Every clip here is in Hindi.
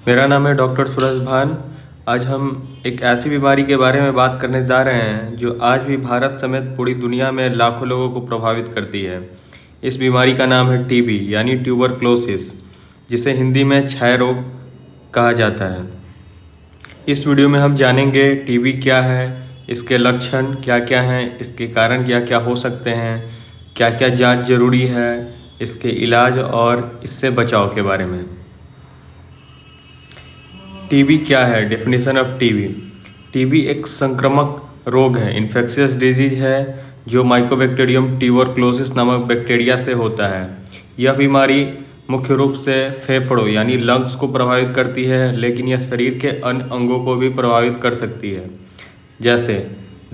मेरा नाम है डॉक्टर सूरज भान। आज हम एक ऐसी बीमारी के बारे में बात करने जा रहे हैं जो आज भी भारत समेत पूरी दुनिया में लाखों लोगों को प्रभावित करती है। इस बीमारी का नाम है टीबी यानी ट्यूबरक्लोसिस, जिसे हिंदी में क्षय रोग कहा जाता है। इस वीडियो में हम जानेंगे टीबी क्या है, इसके लक्षण क्या क्या हैं, इसके कारण क्या क्या हो सकते हैं, क्या क्या जांच जरूरी है, इसके इलाज और इससे बचाव के बारे में। टीबी क्या है? Definition of TB. टीबी एक संक्रामक रोग है, इन्फेक्शियस डिजीज है जो माइकोबैक्टीरियम ट्यूबरक्लोसिस नामक बैक्टीरिया से होता है। यह बीमारी मुख्य रूप से फेफड़ों यानी लंग्स को प्रभावित करती है, लेकिन यह शरीर के अन्य अंगों को भी प्रभावित कर सकती है, जैसे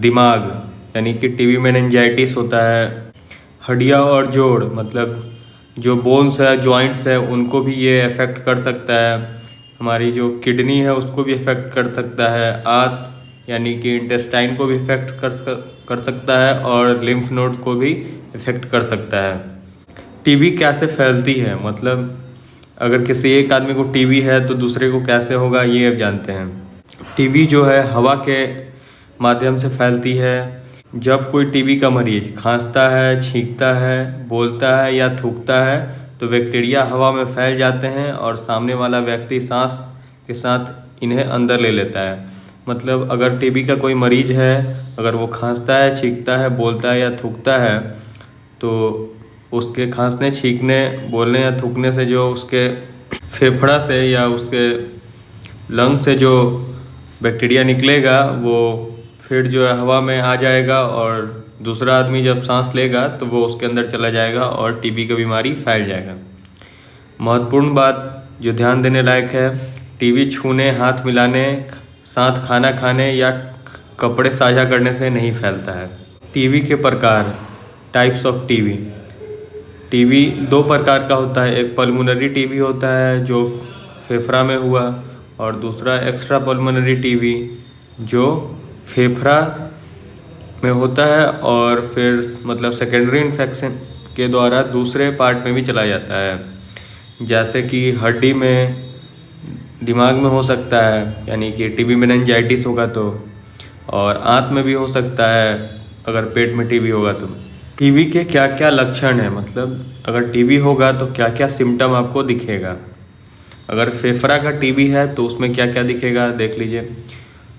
दिमाग यानी कि टीबी मेनिंजाइटिस होता है। हड्डियाँ और जोड़ मतलब जो बोन्स है, जॉइंट्स है, उनको भी ये अफेक्ट कर सकता है। हमारी जो किडनी है उसको भी इफेक्ट कर सकता है। आंत यानी कि इंटेस्टाइन को भी इफेक्ट कर सकता है और लिम्फ नोड को भी इफेक्ट कर सकता है। टीबी कैसे फैलती है, मतलब अगर किसी एक आदमी को टीबी है तो दूसरे को कैसे होगा, ये अब जानते हैं। टीबी जो है हवा के माध्यम से फैलती है। जब कोई टीबी का मरीज खांसता है, छींकता है, बोलता है या थूकता है तो बैक्टीरिया हवा में फैल जाते हैं और सामने वाला व्यक्ति सांस के साथ इन्हें अंदर ले लेता है। मतलब अगर टीबी का कोई मरीज है, अगर वो खांसता है, छींकता है, बोलता है या थूकता है तो उसके खांसने, छींकने, बोलने या थूकने से जो उसके फेफड़ा से या उसके लंग से जो बैक्टीरिया निकलेगा वो फिर जो है हवा में आ जाएगा और दूसरा आदमी जब सांस लेगा तो वो उसके अंदर चला जाएगा और टीबी की बीमारी फैल जाएगा। महत्वपूर्ण बात जो ध्यान देने लायक है, टीबी छूने, हाथ मिलाने, साथ खाना खाने या कपड़े साझा करने से नहीं फैलता है। टीबी के प्रकार, टाइप्स ऑफ टीबी। टीबी दो प्रकार का होता है। एक पल्मोनरी टीबी होता है जो फेफड़ा में हुआ, और दूसरा एक्स्ट्रा पल्मोनरी टीबी जो फेफड़ा में होता है और फिर मतलब सेकेंडरी इन्फेक्शन के द्वारा दूसरे पार्ट में भी चला जाता है, जैसे कि हड्डी में, दिमाग में हो सकता है यानी कि टीबी मेनिंजाइटिस होगा तो, और आंत में भी हो सकता है अगर पेट में टीबी होगा तो। टीबी के क्या क्या लक्षण हैं, मतलब अगर टीबी होगा तो क्या क्या सिम्टम आपको दिखेगा। अगर फेफड़ा का टीबी है तो उसमें क्या क्या दिखेगा देख लीजिए।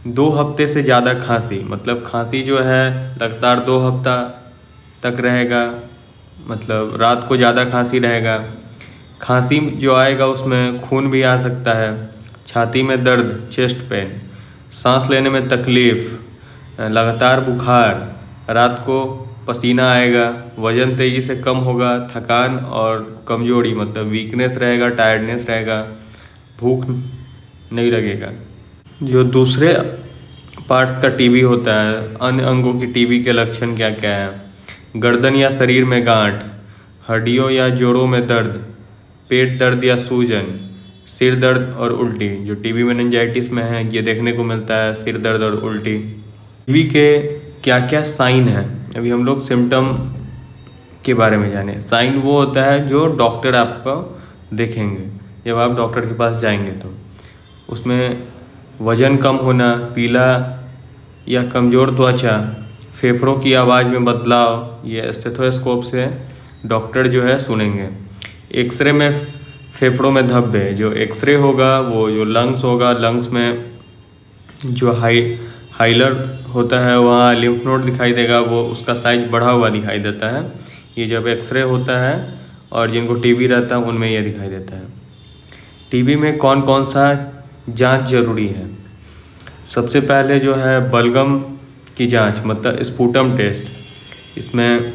2 हफ्ते से ज़्यादा खांसी, मतलब खांसी जो है लगातार 2 हफ्ता तक रहेगा, मतलब रात को ज़्यादा खांसी रहेगा। खांसी जो आएगा उसमें खून भी आ सकता है। छाती में दर्द, चेस्ट पेन, सांस लेने में तकलीफ़, लगातार बुखार, रात को पसीना आएगा, वज़न तेज़ी से कम होगा, थकान और कमजोरी मतलब वीकनेस रहेगा, टायर्डनेस रहेगा, भूख नहीं लगेगा। जो दूसरे पार्ट्स का टीबी होता है, अन्य अंगों की टीबी के लक्षण क्या क्या हैं? गर्दन या शरीर में गांठ, हड्डियों या जोड़ों में दर्द, पेट दर्द या सूजन, सिर दर्द और उल्टी। जो टीबी मेनिंजाइटिस में है ये देखने को मिलता है, सिर दर्द और उल्टी। टीबी के क्या क्या साइन हैं, अभी हम लोग सिम्टम के बारे में जाने। साइन वो होता है जो डॉक्टर आपको देखेंगे जब आप डॉक्टर के पास जाएंगे, तो उसमें वज़न कम होना, पीला या कमज़ोर त्वचा, फेफड़ों की आवाज़ में बदलाव, ये स्टेथोस्कोप से डॉक्टर जो है सुनेंगे। एक्सरे में फेफड़ों में धब्बे, जो एक्सरे होगा वो जो लंग्स होगा, लंग्स में जो हाइलर होता है वहाँ लिम्फ नोड दिखाई देगा, वो उसका साइज बढ़ा हुआ दिखाई देता है। ये जब एक्सरे होता है और जिनको टीबी रहता है उनमें ये दिखाई देता है। टीबी में कौन कौन सा जांच जरूरी है? सबसे पहले जो है बलगम की जांच, मतलब स्पूटम टेस्ट। इसमें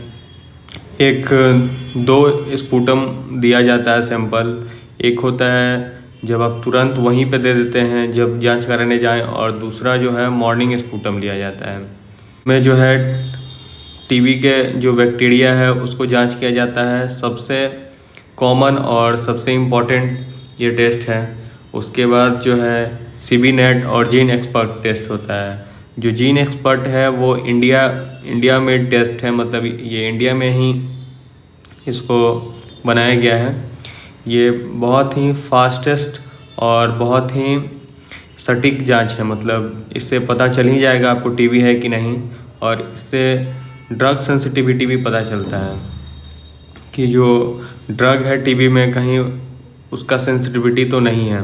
2 स्पूटम दिया जाता है सैंपल। एक होता है जब आप तुरंत वहीं पे दे देते हैं जब जांच कराने जाएं, और दूसरा जो है मॉर्निंग स्पूटम लिया जाता है। में जो है टीबी के जो बैक्टीरिया है उसको जांच किया जाता है। सबसे कॉमन और सबसे इम्पॉर्टेंट ये टेस्ट है। उसके बाद जो है सीबी नेट और जीन एक्सपर्ट टेस्ट होता है। जो जीन एक्सपर्ट है वो इंडिया में टेस्ट है, मतलब ये इंडिया में ही इसको बनाया गया है। ये बहुत ही फास्टेस्ट और बहुत ही सटीक जांच है। मतलब इससे पता चल ही जाएगा आपको टीबी है कि नहीं, और इससे ड्रग सेंसिटिविटी भी पता चलता है कि जो ड्रग है टीबी में कहीं उसका सेंसिटिविटी तो नहीं है।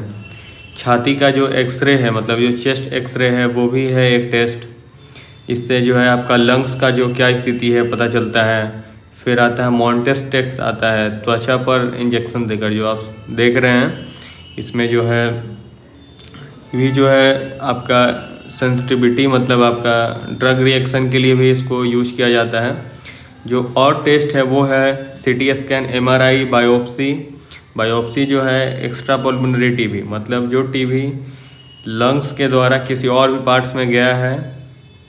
छाती का जो एक्सरे है, मतलब जो चेस्ट एक्सरे है, वो भी है एक टेस्ट। इससे जो है आपका लंग्स का जो क्या स्थिति है पता चलता है। फिर आता है मॉन्टेस टेस्ट आता है, त्वचा पर इंजेक्शन देकर जो आप देख रहे हैं, इसमें जो है भी जो है आपका सेंसिटिविटी, मतलब आपका ड्रग रिएक्शन के लिए भी इसको यूज किया जाता है। जो और टेस्ट है वो है सीटी स्कैन, एमआरआई, बायोप्सी जो है एक्स्ट्रा पल्मोनरी टीबी, मतलब जो टीबी लंग्स के द्वारा किसी और भी पार्ट्स में गया है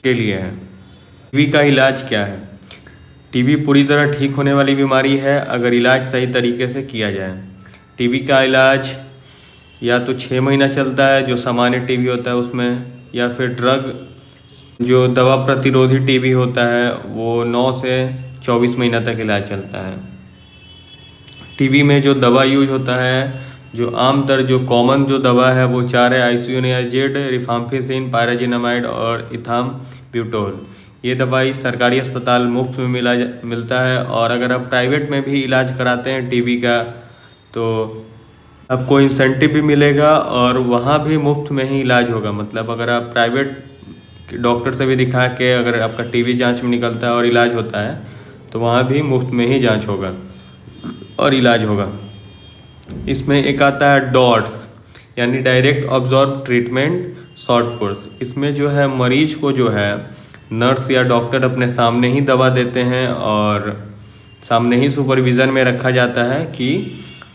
के लिए है। टीबी का इलाज क्या है? टीबी पूरी तरह ठीक होने वाली बीमारी है अगर इलाज सही तरीके से किया जाए। टीबी का इलाज या तो 6 महीना चलता है जो सामान्य टीबी होता है उसमें, या फिर ड्रग जो दवा प्रतिरोधी टीबी होता है वो 9 से 24 महीना तक इलाज चलता है। टीबी में जो दवा यूज होता है, जो आमतर जो कॉमन जो दवा है वो 4 है: आइसोनियाजेड, रिफाम्पिसिन, पायराजिनामाइड और इथाम्ब्यूटोल। ये दवाई सरकारी अस्पताल मुफ्त में मिलता है, और अगर आप प्राइवेट में भी इलाज कराते हैं टीबी का तो आपको इंसेंटिव भी मिलेगा और वहाँ भी मुफ्त में ही इलाज होगा। मतलब अगर आप प्राइवेट डॉक्टर से भी दिखा के अगर आपका टीबी जांच में निकलता है और इलाज होता है तो वहाँ भी मुफ्त में ही जांच होगा और इलाज होगा। इसमें एक आता है डॉट्स, यानी direct absorb treatment short course. इसमें जो है मरीज को जो है नर्स या डॉक्टर अपने सामने ही दवा देते हैं और सामने ही सुपरविज़न में रखा जाता है कि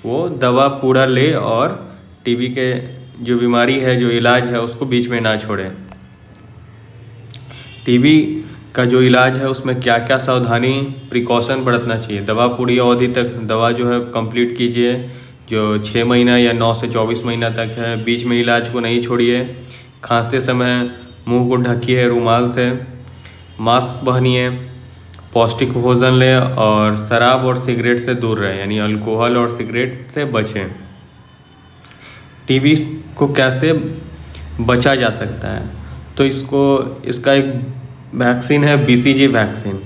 वो दवा पूरा ले और टीबी के जो बीमारी है, जो इलाज है, उसको बीच में ना छोड़े। टीबी का जो इलाज है उसमें क्या क्या सावधानी प्रिकॉशन बरतना चाहिए। दवा पूरी अवधि तक दवा जो है कंप्लीट कीजिए, जो 6 महीना या 9 से 24 महीना तक है। बीच में इलाज को नहीं छोड़िए। खांसते समय मुंह को ढकिए रुमाल से, मास्क पहनिए, पौष्टिक भोजन लें और शराब और सिगरेट से दूर रहें, यानी अल्कोहल और सिगरेट से बचें। टीबी को कैसे बचा जा सकता है? तो इसका एक वैक्सीन है, बीसीजी वैक्सीन,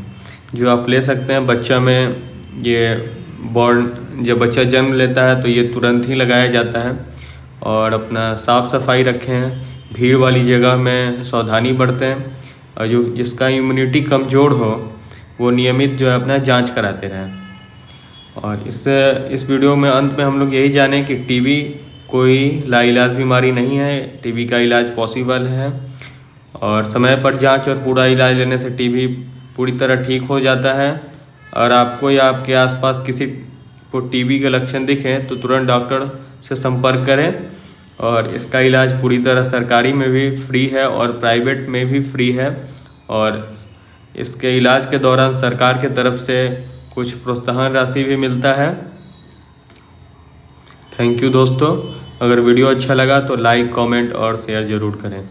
जो आप ले सकते हैं। बच्चा में ये जब बच्चा जन्म लेता है तो ये तुरंत ही लगाया जाता है। और अपना साफ़ सफाई रखें, भीड़ वाली जगह में सावधानी बरतें, और जो जिसका इम्यूनिटी कमज़ोर हो वो नियमित जो है अपना जांच कराते रहें। और इस वीडियो में अंत में हम लोग यही जानें कि टीबी कोई लाइलाज बीमारी नहीं है। टीबी का इलाज पॉसिबल है, और समय पर जांच और पूरा इलाज लेने से टीबी पूरी तरह ठीक हो जाता है। और आपको या आपके आसपास किसी को टीबी के लक्षण दिखें तो तुरंत डॉक्टर से संपर्क करें। और इसका इलाज पूरी तरह सरकारी में भी फ्री है और प्राइवेट में भी फ्री है, और इसके इलाज के दौरान सरकार के तरफ से कुछ प्रोत्साहन राशि भी मिलता है। थैंक यू दोस्तों। अगर वीडियो अच्छा लगा तो लाइक, कमेंट और शेयर ज़रूर करें।